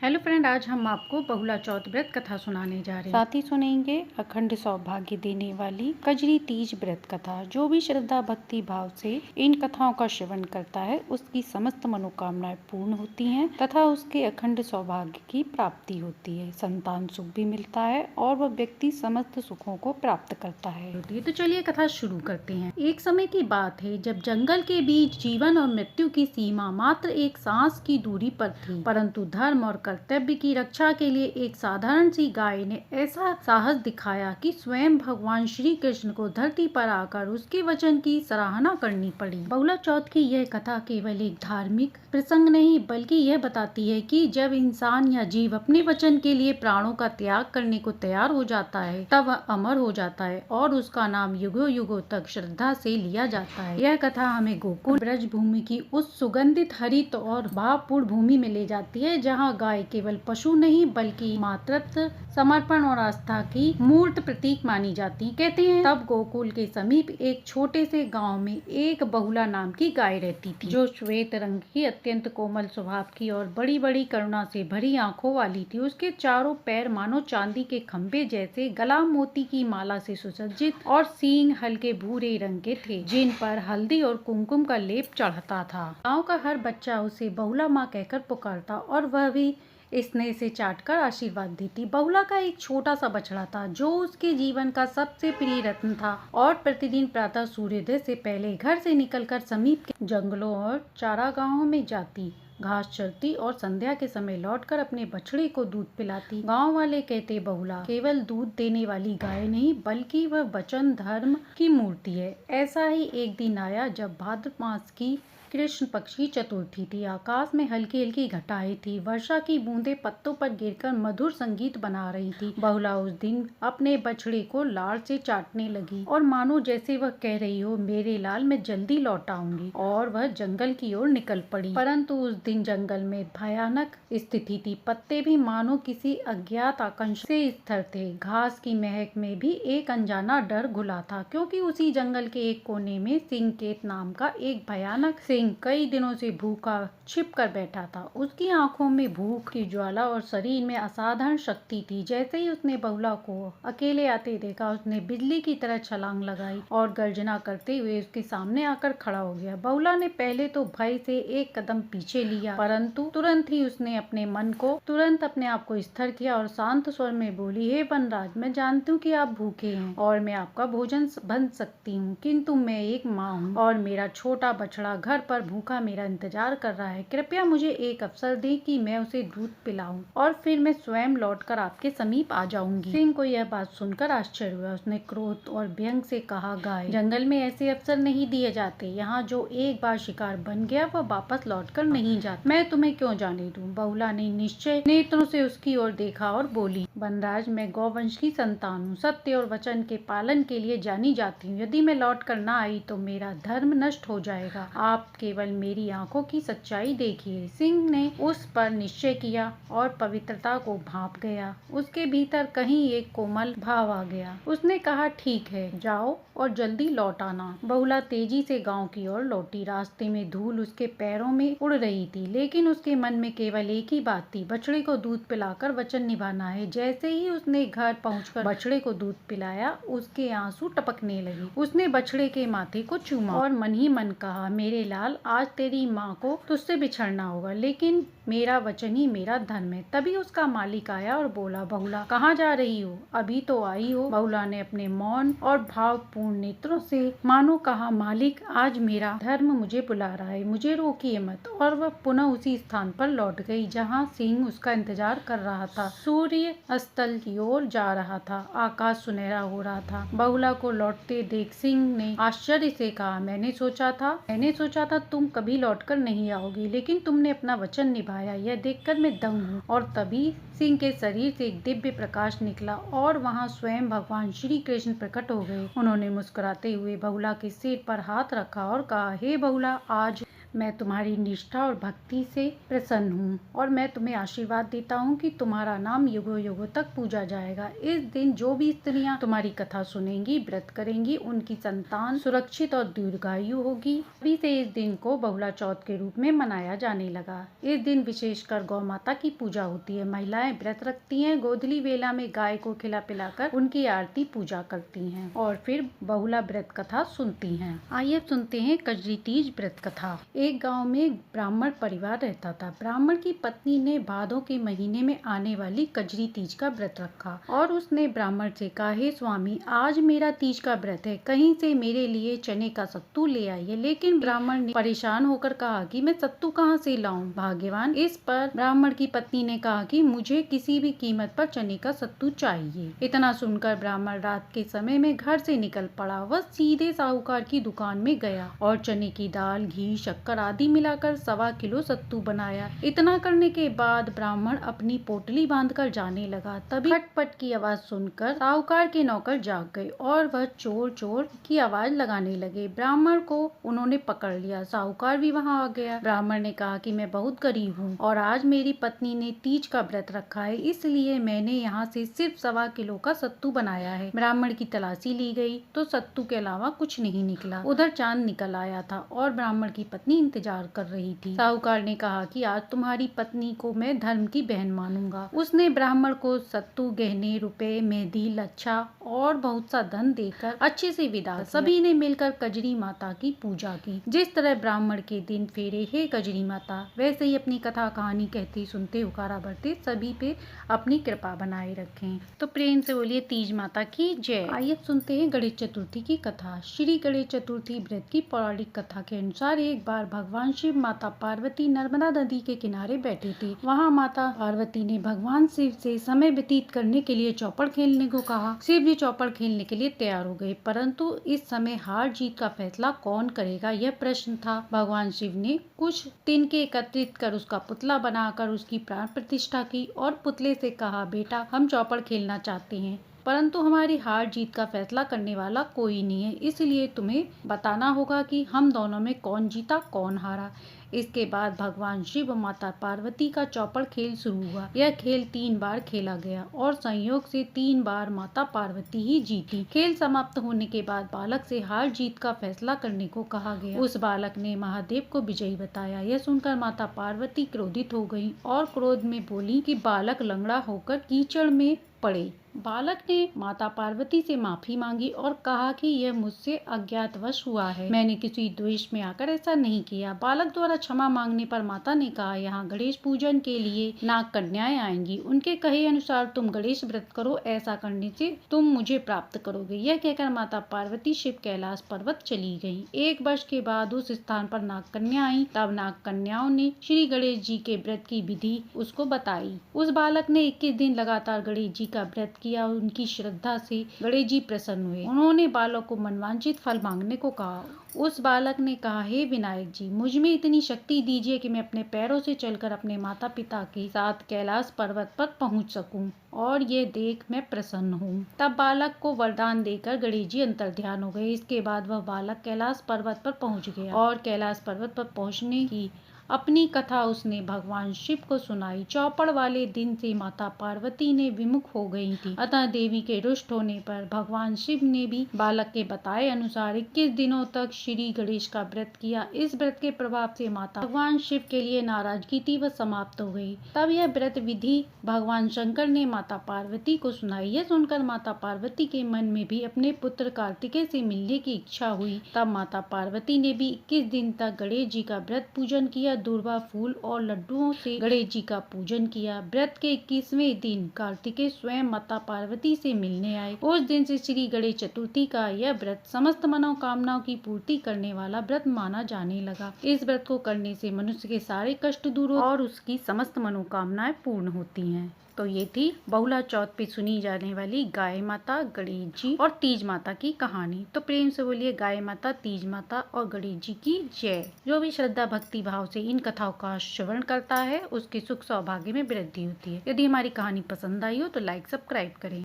Hello friend, आज हम आपको बहुला चौथ व्रत कथा सुनाने जा रहे हैं। साथ ही सुनेंगे अखंड सौभाग्य देने वाली कजरी तीज व्रत कथा। जो भी श्रद्धा भक्ति भाव से इन कथाओं का श्रवण करता है उसकी समस्त मनोकामनाएं पूर्ण होती हैं तथा उसके अखंड सौभाग्य की प्राप्ति होती है। संतान सुख भी मिलता है और वह व्यक्ति समस्त सुखों को प्राप्त करता है। तो चलिए कथा शुरू करते हैं। एक समय की बात है जब जंगल के बीच जीवन और मृत्यु की सीमा मात्र एक सांस की दूरी पर थी, परंतु धर्म और कर्तव्य की रक्षा के लिए एक साधारण सी गाय ने ऐसा साहस दिखाया कि स्वयं भगवान श्री कृष्ण को धरती पर आकर उसके वचन की सराहना करनी पड़ी। बहुला चौथ की यह कथा केवल एक धार्मिक प्रसंग नहीं बल्कि यह बताती है कि जब इंसान या जीव अपने वचन के लिए प्राणों का त्याग करने को तैयार हो जाता है तब वह अमर हो जाता है और उसका नाम युगों युगों तक श्रद्धा से लिया जाता है। यह कथा हमें गोकुल ब्रज भूमि की उस सुगंधित हरित और भावपूर्ण भूमि में ले जाती है जहाँ गाय केवल पशु नहीं बल्कि मातृत्व, समर्पण और आस्था की मूर्त प्रतीक मानी जाती है। कहते हैं तब गोकुल के समीप एक छोटे से गांव में एक बहुला नाम की गाय रहती थी, जो श्वेत रंग की, अत्यंत कोमल स्वभाव की और बड़ी बड़ी करुणा से भरी आंखों वाली थी। उसके चारों पैर मानो चांदी के खंभे जैसे, गला मोती की माला से सुसज्जित और सींग हल्के भूरे रंग के थे जिन पर हल्दी और कुमकुम का लेप चढ़ता था। गाँव का हर बच्चा उसे बहुला माँ कहकर पुकारता और वह भी स्नेह से चाटकर आशीर्वाद देती। बहुला का एक छोटा सा बछड़ा था जो उसके जीवन का सबसे प्रिय रत्न था और प्रतिदिन प्रातः सूर्योदय से पहले घर से निकलकर समीप के जंगलों और चारागाहों में जाती, घास चरती और संध्या के समय लौटकर अपने बछड़े को दूध पिलाती। गांव वाले कहते बहुला केवल दूध देने वाली गाय नहीं बल्कि वह वचन धर्म की मूर्ति है। ऐसा ही एक दिन आया जब भाद्र मास की कृष्ण पक्ष की चतुर्थी थी। आकाश में हल्की हल्की घटाएं थी, वर्षा की बूंदें पत्तों पर गिरकर मधुर संगीत बना रही थी। बहुला उस दिन अपने बछड़े को लाड़ से चाटने लगी और मानो जैसे वह कह रही हो, मेरे लाल मैं जल्दी लौट आऊंगी, और वह जंगल की ओर निकल पड़ी। परंतु उस दिन जंगल में भयानक स्थिति थी। पत्ते भी मानो किसी अज्ञात आकांक्षा से स्थिर थे। घास की महक में भी एक अनजाना डर घुला था, क्योंकि उसी जंगल के एक कोने में सिंहकेत नाम का एक भयानक सिंह कई दिनों से भूखा छिप कर बैठा था। उसकी आंखों में भूख की ज्वाला और शरीर में असाधारण शक्ति थी। जैसे ही उसने बहुला को अकेले आते देखा, उसने बिजली की तरह छलांग लगाई और गर्जना करते हुए उसके सामने आकर खड़ा हो गया। बहुला ने पहले तो भय से एक कदम पीछे लिया, परंतु तुरंत ही उसने अपने मन को अपने आप को स्थिर किया और शांत स्वर में बोली, हे वनराज, मैं जानती हूँ कि आप भूखे हैं और मैं आपका भोजन बन सकती हूँ, किंतु मैं एक माँ हूँ और मेरा छोटा बछड़ा घर पर भूखा मेरा इंतजार कर रहा है। कृपया मुझे एक अवसर दें कि मैं उसे दूध पिलाऊं और फिर मैं स्वयं लौटकर आपके समीप आ जाऊंगी। सिंह को यह बात सुनकर आश्चर्य हुआ। उसने क्रोध और व्यंग से कहा, गाय, जंगल में ऐसे अवसर नहीं दिए जाते। यहाँ जो एक बार शिकार बन गया वह वापस लौटकर नहीं जाता। मैं तुम्हें क्यों जाने दूं? बहुला ने निश्चय नेत्रों से उसकी ओर देखा और बोली, वनराज, मैं गौवंश की संतान हूँ, सत्य और वचन के पालन के लिए जानी जाती हूँ। यदि मैं लौट कर न आई तो मेरा धर्म नष्ट हो जाएगा। आप केवल मेरी आंखों की सच्चाई देखिए। सिंह ने उस पर निश्चय किया और पवित्रता को भांप गया। उसके भीतर कहीं एक कोमल भाव आ गया। उसने कहा, ठीक है, जाओ और जल्दी लौट आना। बहुला तेजी से गांव की ओर लौटी। रास्ते में धूल उसके पैरों में उड़ रही थी, लेकिन उसके मन में केवल एक ही बात थी, बछड़े को दूध पिलाकर वचन निभाना है। जैसे ही उसने घर पहुंचकर बछड़े को दूध पिलाया, उसके आंसू टपकने लगे। उसने बछड़े के माथे को चूमा और मन ही मन कहा, मेरे लाल, आज तेरी माँ को तुझसे बिछड़ना होगा, लेकिन मेरा वचन ही मेरा धर्म है। तभी उसका मालिक आया और बोला, बहुला, कहाँ जा रही हो? अभी तो आई हो। बहुला ने अपने मौन और भावपूर्ण नेत्रों से मानो कहा, मालिक, आज मेरा धर्म मुझे बुला रहा है, मुझे रोकिए मत। और वह पुनः उसी स्थान पर लौट गई जहाँ सिंह उसका इंतजार कर रहा था। सूर्य अस्तल की ओर जा रहा था, आकाश सुनहरा हो रहा था। बहुला को लौटते देख सिंह ने आश्चर्य से कहा, मैंने सोचा था तुम कभी लौटकर नहीं आओगी, लेकिन तुमने अपना वचन निभाया। यह देखकर मैं दंग हूँ। और तभी सिंह के शरीर से एक दिव्य प्रकाश निकला और वहाँ स्वयं भगवान श्री कृष्ण प्रकट हो गए। उन्होंने मुस्कुराते हुए बहुला के सिर पर हाथ रखा और कहा, हे बहुला, आज मैं तुम्हारी निष्ठा और भक्ति से प्रसन्न हूँ और मैं तुम्हें आशीर्वाद देता हूँ कि तुम्हारा नाम युगों युगों तक पूजा जाएगा। इस दिन जो भी स्त्रियां तुम्हारी कथा सुनेंगी, व्रत करेंगी, उनकी संतान सुरक्षित और दीर्घायु होगी। अभी से इस दिन को बहुला चौथ के रूप में मनाया जाने लगा। इस दिन विशेषकर गौ माता की पूजा होती है। महिलाएं व्रत रखती हैं, गोधूली बेला में गाय को खिला पिलाकर उनकी आरती पूजा करती हैं और फिर बहुला व्रत कथा सुनती हैं। आइए सुनते हैं कजरी तीज व्रत कथा। एक गांव में एक ब्राह्मण परिवार रहता था। ब्राह्मण की पत्नी ने भादों के महीने में आने वाली कजरी तीज का व्रत रखा और उसने ब्राह्मण से कहा, हे स्वामी, आज मेरा तीज का व्रत है, कहीं से मेरे लिए चने का सत्तू ले आइए। लेकिन ब्राह्मण ने परेशान होकर कहा कि मैं सत्तू कहाँ से लाऊं भाग्यवान। इस पर ब्राह्मण की पत्नी ने कहा कि मुझे किसी भी कीमत पर चने का सत्तू चाहिए। इतना सुनकर ब्राह्मण रात के समय में घर से निकल पड़ा। वह सीधे साहूकार की दुकान में गया और चने की दाल, घी, शक्कर आदि मिलाकर 1.25 किलो सत्तू बनाया। इतना करने के बाद ब्राह्मण अपनी पोटली बांधकर जाने लगा। तभी खटपट की आवाज सुनकर साहूकार के नौकर जाग गए और वह चोर चोर की आवाज लगाने लगे। ब्राह्मण को उन्होंने पकड़ लिया। साहूकार भी वहां आ गया। ब्राह्मण ने कहा कि मैं बहुत गरीब हूँ और आज मेरी पत्नी ने तीज का व्रत रखा है, इसलिए मैंने यहाँ से सिर्फ 1.25 किलो का सत्तू बनाया है। ब्राह्मण की तलाशी ली गई तो सत्तू के अलावा कुछ नहीं निकला। उधर चांद निकल आया था और ब्राह्मण की पत्नी इंतजार कर रही थी। साहूकार ने कहा कि आज तुम्हारी पत्नी को मैं धर्म की बहन मानूंगा। उसने ब्राह्मण को सत्तू, गहने, रुपए, मेहंदी, लच्छा और बहुत सा धन देकर अच्छे से विदा। सभी ने मिलकर कजरी माता की पूजा की। जिस तरह ब्राह्मण के दिन फेरे, हे कजरी माता, वैसे ही अपनी कथा कहानी कहते सुनते हुकारा भरते सभी पे अपनी कृपा बनाए रखें। तो प्रेम से बोलिए तीज माता की जय। आइए सुनते हैं गणेश चतुर्थी की कथा। श्री गणेश चतुर्थी व्रत की पौराणिक कथा के अनुसार एक बार भगवान शिव, माता पार्वती नर्मदा नदी के किनारे बैठे थे। वहाँ माता पार्वती ने भगवान शिव से समय व्यतीत करने के लिए चौपड़ खेलने को कहा। शिव भी चौपड़ खेलने के लिए तैयार हो गए, परंतु इस समय हार जीत का फैसला कौन करेगा यह प्रश्न था। भगवान शिव ने कुछ तिनके एकत्रित कर उसका पुतला बनाकर उसकी प्राण प्रतिष्ठा की और पुतले से कहा, बेटा, हम चौपड़ खेलना चाहते हैं, परंतु हमारी हार जीत का फैसला करने वाला कोई नहीं है, इसलिए तुम्हें बताना होगा कि हम दोनों में कौन जीता कौन हारा। इसके बाद भगवान शिव और माता पार्वती का चौपड़ खेल शुरू हुआ। यह खेल 3 बार खेला गया और संयोग से 3 बार माता पार्वती ही जीती। खेल समाप्त होने के बाद बालक से हार जीत का फैसला करने को कहा गया। उस बालक ने महादेव को विजयी बताया। यह सुनकर माता पार्वती क्रोधित हो गयी और क्रोध में बोली कि बालक लंगड़ा होकर कीचड़ में पड़े। बालक ने माता पार्वती से माफी मांगी और कहा कि यह मुझसे अज्ञातवश हुआ है, मैंने किसी द्वेष में आकर ऐसा नहीं किया। बालक द्वारा क्षमा मांगने पर माता ने कहा, यहाँ गणेश पूजन के लिए नाग कन्याएं आएंगी, उनके कहे अनुसार तुम गणेश व्रत करो, ऐसा करने से तुम मुझे प्राप्त करोगे। यह कहकर माता पार्वती शिव कैलाश पर्वत चली गयी। 1 वर्ष के बाद उस स्थान पर नाग कन्या आई। तब नाग कन्याओं ने श्री गणेश जी के व्रत की विधि उसको बताई। उस बालक ने 21 दिन लगातार गणेश जी का व्रत किया। उनकी श्रद्धा से गणेश जी प्रसन्न हुए। उन्होंने बालक को मनवांछित फल मांगने को कहा। उस बालक ने कहा, हे विनायक जी, मुझ में इतनी शक्ति दीजिए कि मैं अपने पैरों से चलकर अपने माता पिता के साथ कैलाश पर्वत पर पहुंच सकूं और ये देख मैं प्रसन्न हूँ। तब बालक को वरदान देकर गणेश जी अंतर्ध्यान हो गए। इसके बाद वह बालक कैलाश पर्वत पर पहुंच गया और कैलाश पर्वत पर पहुंचने की अपनी कथा उसने भगवान शिव को सुनाई। चौपड़ वाले दिन से माता पार्वती ने विमुख हो गई थी, अतः देवी के रुष्ट होने पर भगवान शिव ने भी बालक के बताए अनुसार 21 दिनों तक श्री गणेश का व्रत किया। इस व्रत के प्रभाव से माता भगवान शिव के लिए नाराजगी थी, वह समाप्त हो गई। तब यह व्रत विधि भगवान शंकर ने माता पार्वती को सुनाई। यह सुनकर माता पार्वती के मन में भी अपने पुत्र कार्तिकेय से मिलने की इच्छा हुई। तब माता पार्वती ने भी 21 दिन तक गणेश जी का व्रत पूजन किया। दूर्वा फूल और लड्डुओं से गणेश जी का पूजन किया। व्रत के 21वें दिन कार्तिकेय स्वयं माता पार्वती से मिलने आए। उस दिन से श्री गणेश चतुर्थी का यह व्रत समस्त मनोकामनाओं की पूर्ति करने वाला व्रत माना जाने लगा। इस व्रत को करने से मनुष्य के सारे कष्ट दूर और उसकी समस्त मनोकामनाएं पूर्ण होती हैं। तो ये थी बहुला चौथ पे सुनी जाने वाली गाय माता, गणेश जी और तीज माता की कहानी। तो प्रेम से बोलिए गाय माता, तीज माता और गणेश जी की जय। जो भी श्रद्धा भक्ति भाव से इन कथाओं का श्रवण करता है उसके सुख सौभाग्य में वृद्धि होती है। यदि हमारी कहानी पसंद आई हो तो लाइक सब्सक्राइब करें।